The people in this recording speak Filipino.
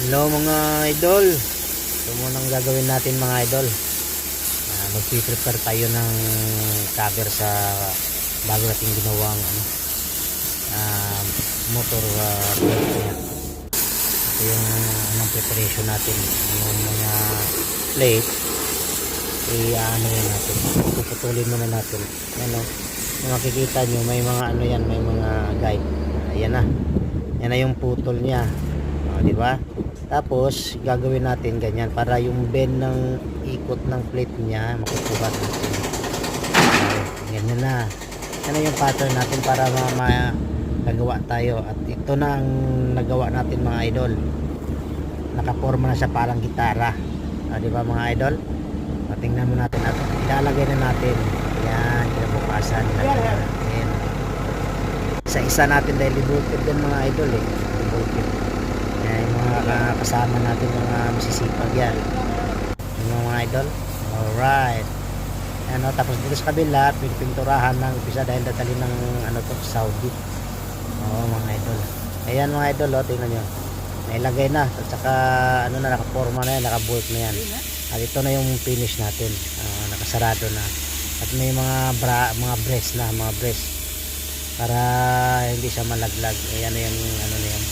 Hello mga idol. Ito munang gagawin natin mga idol. Magpiprepare tayo ng cover sa bago natin ginawang motor brake niya. Ito yung preparation natin. Yung mga plate i-ano yan natin. Puputulin muna natin. Yan o. Kung makikita nyo may mga yan, may mga guide. Ayan na. Yan na yung putol niya. Di ba? Tapos gagawin natin ganyan para yung bend ng ikot ng plate niya makukuha natin. Ganyan na. Yan na yung pattern natin para nagawa tayo. At ito na ang nagawa natin mga idol. Nakaporma na siya parang gitara. Di ba mga idol? Tingnan mo natin at ilalagay na natin. Yan, kinabukasan ilalagay natin. Isa-isa natin dahil i-bolted din mga idol i-bolted. Yan yung mga kasama natin, mga masisipag yan. Yung mga idol. Alright. Ano, tapos dito sa kabila pinipinturahan ng umpisa dahil dadali ng Saudi. Mga idol. Ayan mga idol, tingnan nyo. Nailagay na at saka nakaporma na yan, nakabolt na yan. At ito na yung finish natin. Nakasarado na. At may mga brace na, mga brace para hindi siya malaglag. Ayan na yung na yan.